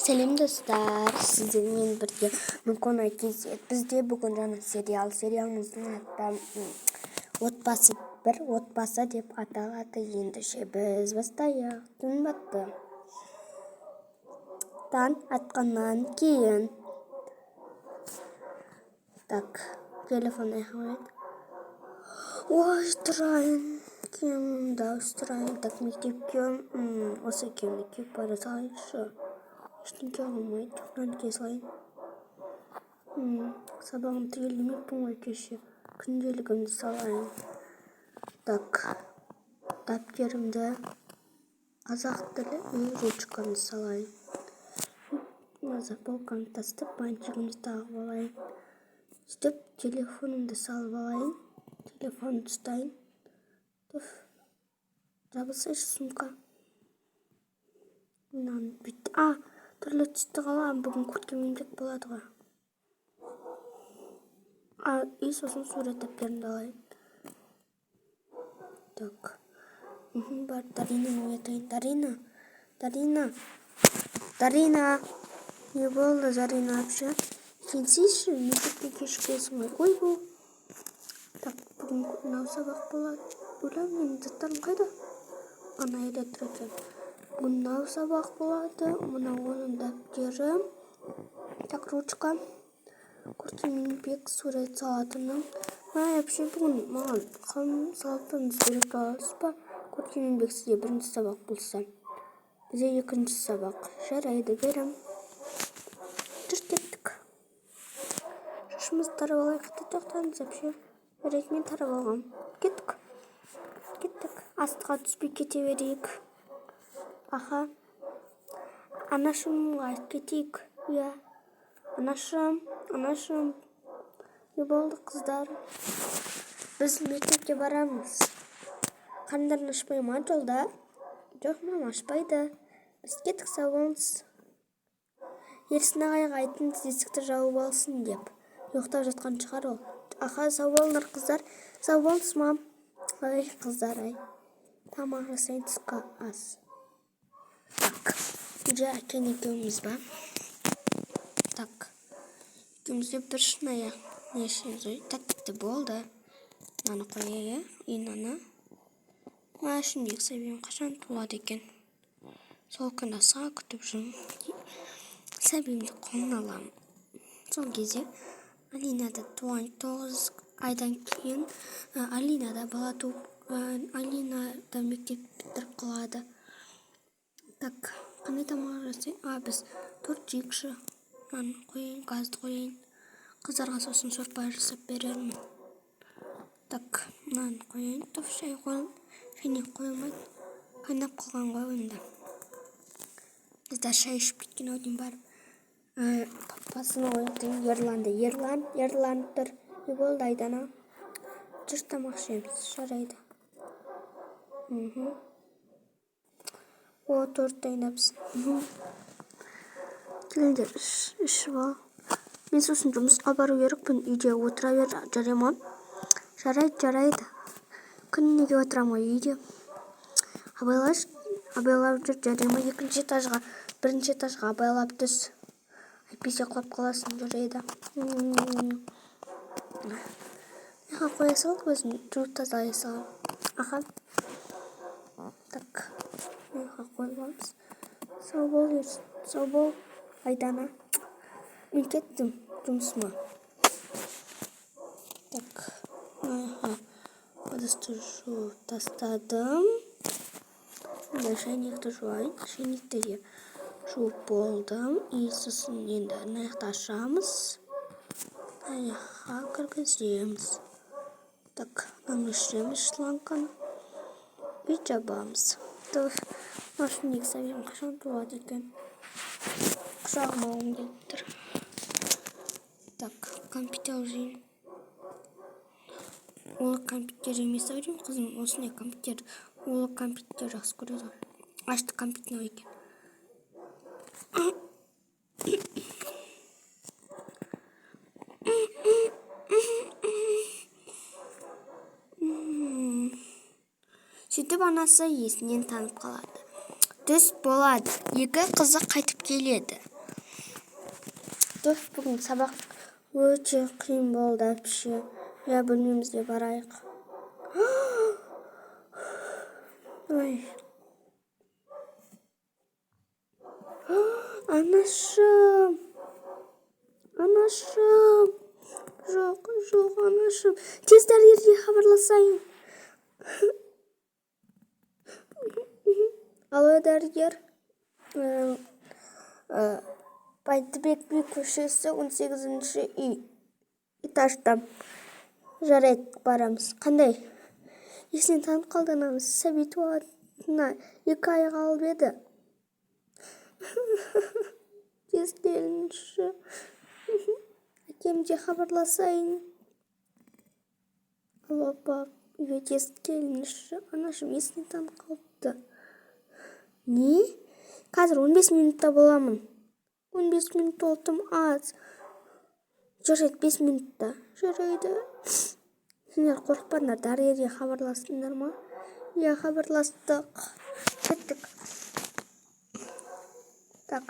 Сәлем достар, сіздермен бірге мүмкін кезет. Бізде бүгін жаңа сериалымыздың аты отбасы бір отбасы деп аталады. Ендеше біз бастайық. Түн батты. Таң атқаннан кейін. Так, телефон аяқлайды. Ой, тұрайын. Киімімді ауыстырайын. Так, мектепке осы киімді киіп бара салайыншы. Ештеңке болмайды, жүгіріп кие салайын. Сабағым тігілмеппін ғой кеше. Күнделігімді салайын. Так, дәптерімді, қазақ тілі и ручкамды салайын. Полканы тастап, бантигімді тағып алайын. Сөйтіп, телефонымды салып алайын. Телефонды ұстайын. Жабылсайшы сумка. Түрлі түсті қалам, бүгін көркемдік болады ғой. Сосын сурет дәптерімді алайын. Так. Бар, Даринаны оятайын. Дарина. Не болды, Дарина вообще? Сенсейші, мектепке кешікесің ғой. Ой, бұл. Так, бүгін мынау сабақ болады. Ойлап, менің заттарым қайда? Ана үйде тұр екен. Мынау сабақ болады. Мынау оның дәптері. Так, ручка. Көркемдік сурет салатыным. Вообще бүгін маған салатыңыз беріп аласыз ба? Көркемдік сізде бірінші сабақ болса. Бізде екінші сабақ. Жарайды, берем. Жүріп кеттік. Шашымызды тарап алайық. Тоқтаңыз вообще. Жарайды, мен тарап алғам. Кеттік. Астыға түспей кете берейік. Аха. Анашымға айтып кетейік. Иә. Анашым. Не болды, қыздар? Біз мектепке барамыз. Қарындарын ашпай ма жолда? Жоқ, мам, ашпайды. Біз кеттік, сау болыңыз. Ерсін ағайға айтыңыз, есікті жауып алсын деп. Ұйықтап жатқан шығар ол. Аха, сау болыңдар, қыздар. Сау болыңыз, мам. Ой, қыздар, ай. Тамақ жасайын, түскі ас. Так, уже әкен екеуміз ба? Так, екеумізде бір шынайы нешіміз ой. Тәтті болды. Мынаны қояйы, инаны. Машымдегі сәбиім қашан туады екен. Сол күні асыға күтіп жүрмін. Сәбиімді қолына аламын. Сол кезде Алинада 9 айдан кейін Алинада бала туып, Алинада мектеп бітіріп қалады. Так, қандай тамақ жасайын? Біз торт жейікші. Нан қойайын, газды қойайын. Қыздарға сосын сорпа жасап берермін. Так, нан қойайын. Шай қойын. Фенек қойылмайды. Қайнап қалған ғой енді. Біздер шай ішіп кеткен өден барып. Папасын ойындың Ерлан тұр. Не болды, Айдана? Жүр тамақ жейміз. Жарайды. Торт дайындапсың. Келіңдер, ішіп ал. Мен сосын жұмысқа бару керекпін. Үйде отыра бер, жарай ма? Жарайды. Күннеге отырам ғой үйде. Абайлап жүр, жарай ма? Бірінші этажға абайлап түс. Әйтпесе құлап қаласың, жарайды. Меға қоя салып, өзін жуып тазалай салам. Аха. Так, меға қойыламыз. Сау бол, Айдана. Мен кеттім жұмысыма. Так, ыдысты жуып тастадым. Шайнекті жуайын. Шайнекті де жуып болдым. И сосын енді аяқты ашамыз. Аяққа кіргіземіз. Так, өшіреміз шланканы. И жабамыз. Машымдегі сәбиім қашан туады екен. Құшағым алғым келіп тұр. Так, компьютер алжайын. Ол компьютер емес әурем, қызым, осындай компьютер. Ол компьютер жақсы көреді. Ашты компьютер екен. Сөйтіп анасы есінен танып қалады. Түс болады. Екі қызы қайтып келеді. Бүгін сабақ өте қиын болды вообще. Я бөлмемізге барайық. Ой. Анашым. Жоқ, анашым. Тез дәрігерге хабарласайын. Алло, дәрігер. Бәйдібек би көшесі 18-ші үй. Этажда. Жарайды, барамыз. Қандай? Есінен танып қалды анамыз. Сәби туатына 2 ай қалып еді. Тез келіңізші. Әкемде хабарласайын. Алло, пап. Үйге тез келіңізші. Анашым есінен танып қалыпты. Не? Қазір 15 минутта боламын. 15 минут толтым аз. Жарайды, 5 минутта. Жарайды. Сендер қорықпаңдар, дәрігерге хабарластыңдар ма? Я хабарластық. Кеттік. Так.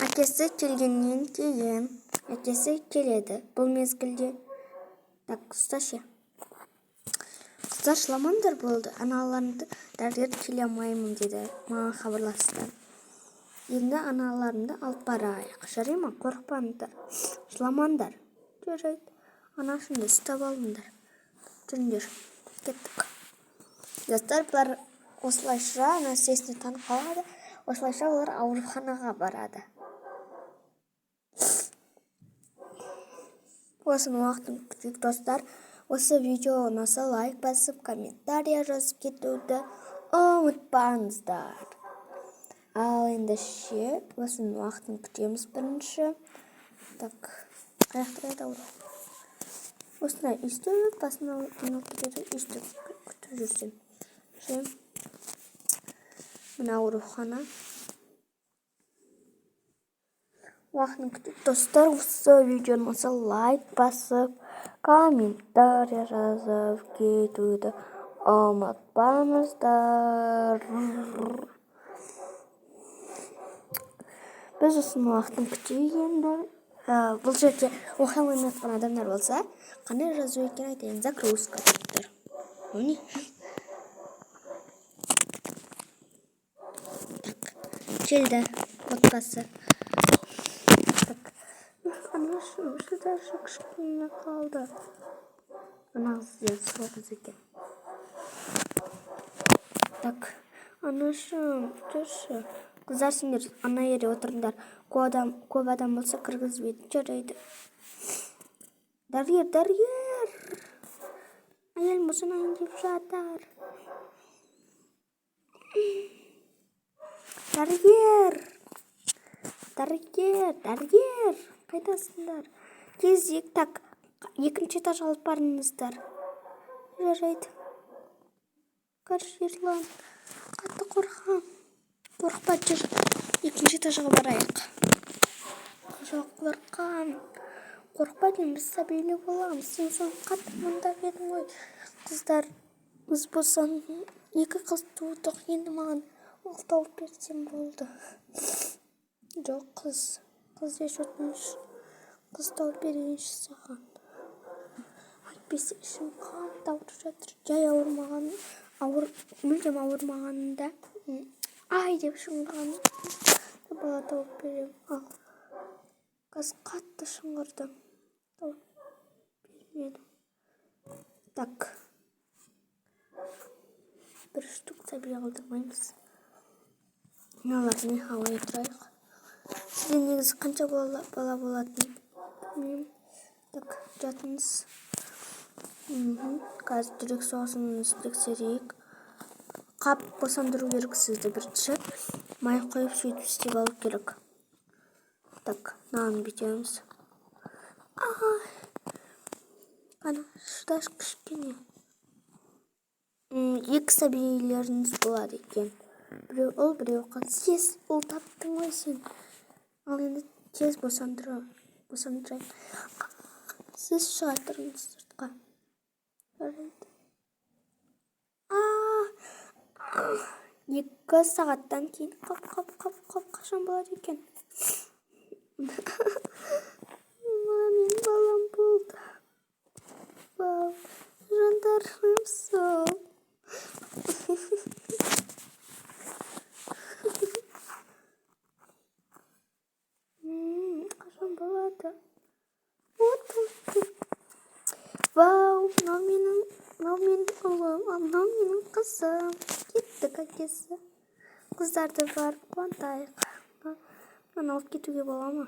Әкесі келгеннен кейін. Әкесі келеді. Бұл мезгілде. Так, ұсташы. Қыздар шыламаңдар болды. Аналарымды дәрігер келе алмаймын деді. Маған хабарласты. Енді аналарымды алып барайық. Жарай ма? Қорықпаңдар. Шыламаңдар. Жарайды. Анашымды ұстап алыңдар. Жүріңдер. Кеттік. Достар, бұлар осылайша анасына танып қалады. Осылайша олар ауруханаға барады. Осыны уақытын күтейік, достар. Осы видео ұнаса лайк басып, комментария жазып кетуді ұмытпаңыздар. Ал енді осыны уақытын күтеміз бірінші. Так, қаяқтырайды ауру. Осындай үйстіп, басына ұнап кетеді, үйстіп күтіп жүрсем. Мына аурухана. Уақытын күтіп, достар, осы видеоны ұнаса лайк басып, комментария жазып кетуді ұмытпаңыздар. Біз осыны уақытын күтейік енді. Бұл жерде оқи алмай жатқан адамдар болса, қандай жазу екен айтайын. Загрузка деп тұр. Өне. Так, келді отбасы. Анашым, шыдаршы кішкене қалды. Анағыз соғыз екен. Так, анашым, жүрші. Қыздар, сендер ана ере отырыңдар. Көп адам болса кіргізбейді. Жарайды. Дәрігер. Әйелім осынайын деп жатыр. Дәрігер. Қайдасыңдар? Кезек, так, 2-ші этаж алып барыңыздар. Жарайды. Қаршы ерлан. Қатты қорқам. Қорықпа, жүр. 2-ші этажға барайық. Жоқ, қорқам. Қорықпа деймін, біз сәбейлі боламыз. Сен соң қатты мұндап едің ғой. Қыздар, біз болсан 2 қыз туылдық. Енді маған ұл тауып берсем болды. Жоқ, қыз еш өтініш. Қыз тауып берейінші саған. Әйтпесе ішім қатты ауырып жатыр. Жай мүлдем ауырмағанында ай деп шыңғырған. Бала тауып берем. Ал қазір қатты шыңғырдым. Тауып бермедім. Так. 1 штук сәби қалдырмаймыз. Мыналарды ауай тұрайық. Сізден негізі қанша бала болатын? Білмеймін. Так, жатыңыз. Қазір жүрек соғысыңыз тексерейік. Қап босандыру керек сізді бірінші. Май қойып сөйтіп істеп алу керек. Так, нағын бүйтеміз. Қана, шыдаш кішкене. 2 сәбилеріңіз болады екен. Біреу ұл, біреу қыз. Сіз ұл таптың ғой сен. Ал енді тез босандырайын. Сіз шығартырыңыз сыртқа. Жарайды. 2 сағаттан кейін қап қашан болады екен. Менің балам болды. Вау, жандарым сол. Қашан болады? Вау, мынау менің ұлым, мынау менің қызым. Кеттік әкесі. Қыздарды барып қуантайық. Мынаны алып кетуге бола ма?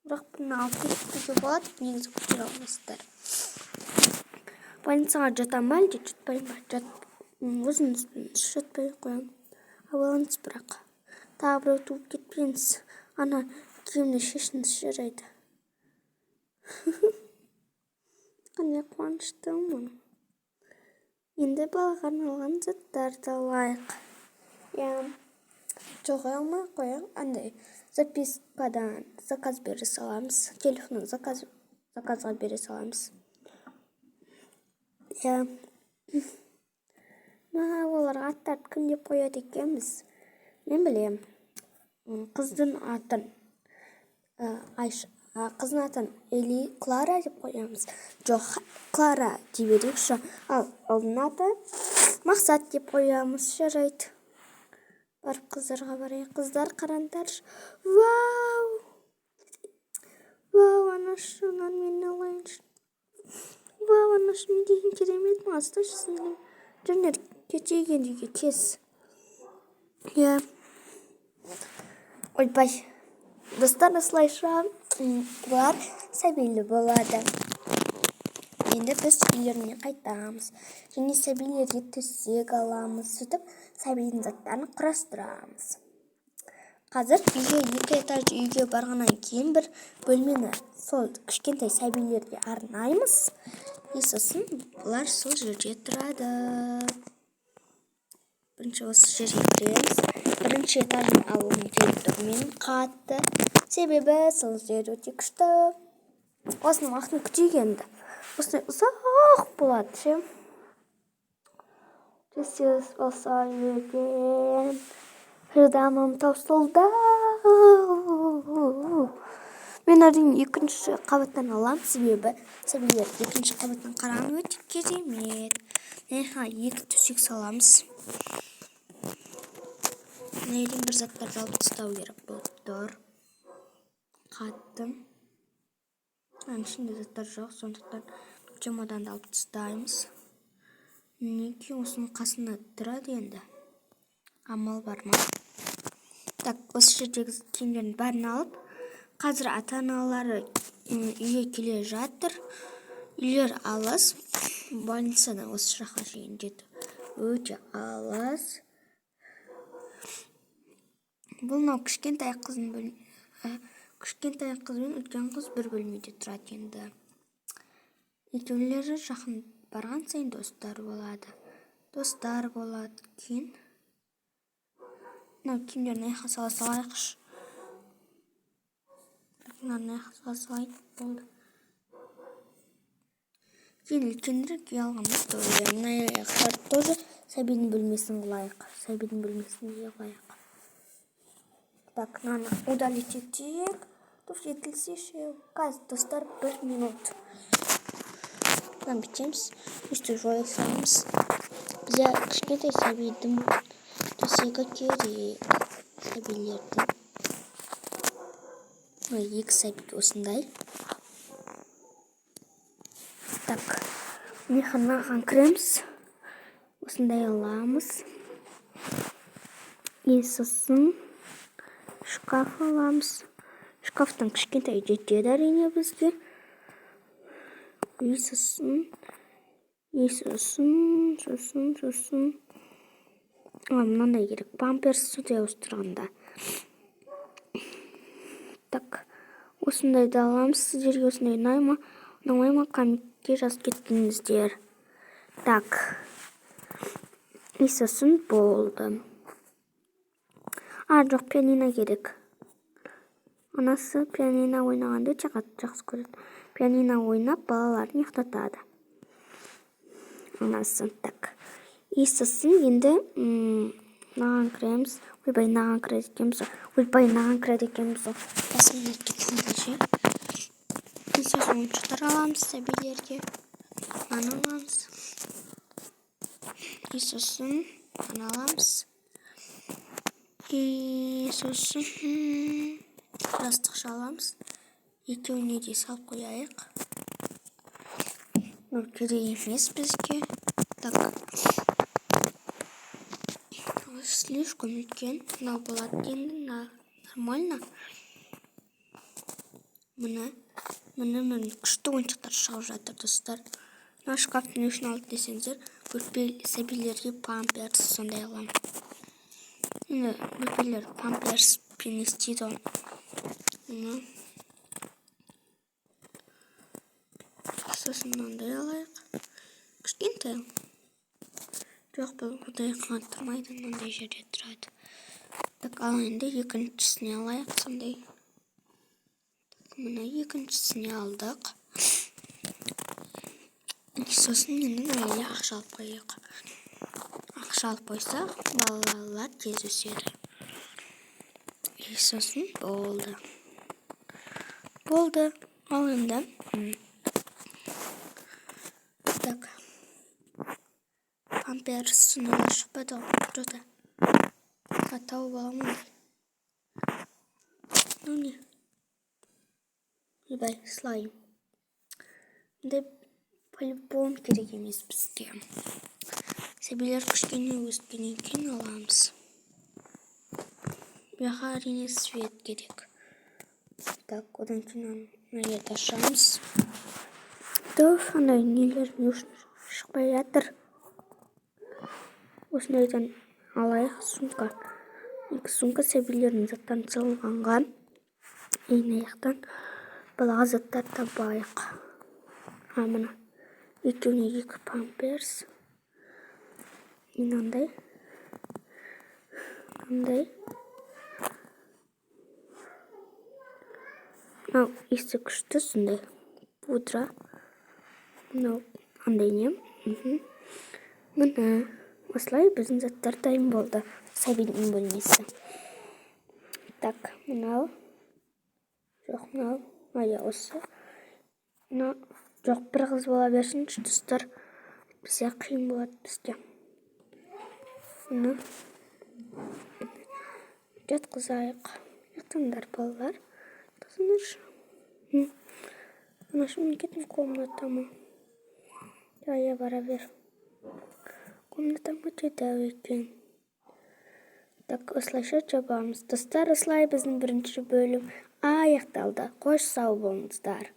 Бірақ бұны алып кетуге болады, негізі көтере алмайсыздар. Больницаға жатам ба, әлде жатпаймын ба? Өзіміз жатпай қоямын. Алыңыз бірақ. Тағы біреу туып кетпеңіз. Ана киімді шешіңіз жарайды. Қандай қуаныштымын. Енді балаға арналған заттарды алайық. Жоғай алмай қояң. Андай запискадан заказ бере саламыз. Телефоннан заказға бере саламыз. Оларға аттарды кім деп қояды екенбіз? Мен білем. Қыздың атын қыздың атын Клара деп қоямыз. Жоқ, Клара деп берейікші. Ал ұлдың аты Мақсат деп қоямыз. Жарайды. Барып қыздарға барайық. Қыздар қараңдаршы. Вау! Вау, анашынан мені алайыншы. Вау, анашым деген керемет масташы сіздің. Жүрнер, кетейген деге кес. Ойбай. Достар, осылайша бұлар сәбилі болады. Енді біз үйлеріне қайтамыз. Және сәбилерге төсек аламыз. Сөйтіп, сәбилдің заттарын құрастырамыз. Қазір екі этажды үйге барғаннан кейін бір бөлмені сол кішкентай сәбилерге арнаймыз. Сосын бұлар сол жерде тұрады. Бірінші осы жерге кіреміз. Бірінші этажын алуым келіп тұр менің қатты. Себебі сол жер өте күшті. Осының уақытын күтейгенді. Осындай ұзақ болады ше. Төсек болса екен. Шыдамым таусылды. Мен әрине екінші қабаттан алам, себебі сәбилер екінші қабаттан қараған өте керемет. Екі төсек саламыз. Нелен бір заттарды алып тастау керек болып тұр. Қатты. Ішінде заттар жоқ, сондықтан чемоданды алып тастаймыз. Неге осының қасында тұрады енді? Амал бар ма? Так, осы жердегі киімдердің бәрін алып, қазір ата-аналары үйге келе жатыр. Үйлер алыс. Больницадан осы жаққа шейін жету өте алыс. Бұл мынау кішкентай қыз бен үлкен қыз бір бөлмеде тұрады енді. Екеулері жақын барған сайын достар болады. Кейін мынау киімдерін аяққа сала салайықшы. Болды. Кейін үлкендері кие алғанымыз тоже. Мына аяқтарды тоже сәбидің бөлмесін қылайық. Так, мынаны удалить етейік. Етілсе ше. Қазір достар 1 минут. Бүйтеміз. Үсті жоя саламыз. Бізде кішкентай сәбидің төсегі керек. Сәбилердің. Екі сәби осындай. Так, механаға кіреміз. Осындай аламыз. Сосын шкаф аламыз. Шкафтан кішкентай жетеді әрине бізге. Сосын. Мынандай керек. Памперс судай остырғанда. Так, осындайды аламыз. Сіздерге осындай ұнай ма, комментке жазып кеттіңіздер. Так. Сосын болды. Жоқ, пианино керек. Анасы пианино ойнағанды өте жақсы көреді. Пианино ойнап, балаларын ұйықтатады. Анасы. Так. Сосын енді мынаған кіреміз. Ойбай, мынаған кіреді екенбіз. Ойбай, мынаған кіреді екенбіз. Басымнан кеткенде ше. Сосын ойыншықтар аламыз сәбилерге. Мынаны аламыз. Сосын мынаны аламыз. Сосын жастықша аламыз. Екеуіне де салып қояйық. Керек емес бізге. Так. Слишком үлкен. Мынау болады енді. Нормально. Міне күшті ойыншықтар шығып жатыр, достар. Мына шкафты не үшін алды десеңіздер, сәбилерге памперс сондай аламын. Енді бөпелер памперс пен істейді ғой. Сосын мынандай алайық. Кішкентай. Жоқ, бұл бұдай тұрмайды, мынандай жерде тұрады. Так, ал енді екіншісіне алайық сондай. Мына екіншісіне алдық. Сосын енді мынайы ақша алып қойайық. Ақша алып қойсақ, балалар тез өседі. Сосын болды. Ал енді. Так. Памперс сұнығы шықпады ғой. Жоқта. Тауып аламын. Ну не. Ойбай, слайм. Деп по-любому керек емес бізге. Сәбилер кішкене өскеннен кейін аламыз. Бұяқа әрине свет керек. Так, одан кейін мына ашамыз. Тоф, андай нелер не үшін шықпай жатыр. Осындайдан алайық сумка. Сумка сәбилердің заттарын салғанға. Ең аяқтан балаға заттар табайық. Мына екеуіне 2 памперс. Мынандай. Мынау есі күшті сондай. Пудра. Мынау андай не? Мына осылай біздің заттар дайын болды. Сәбидің бөлмесі. Так, мынау. Жоқ, мынау. Осы. Мынау. Жоқ, бір қыз бола берсін, достар. Бізге қиын болады бізге. Мына. Жатқызайық. Жатыңдар балалар. Тасыныршы. Мына мен кеттім комнатама. Я бара бер. Комнатам өте дәу екен. Так, осылайша жабамыз. Достар, осылай біздің бірінші бөлім аяқталды. Қош сау болыңыздар.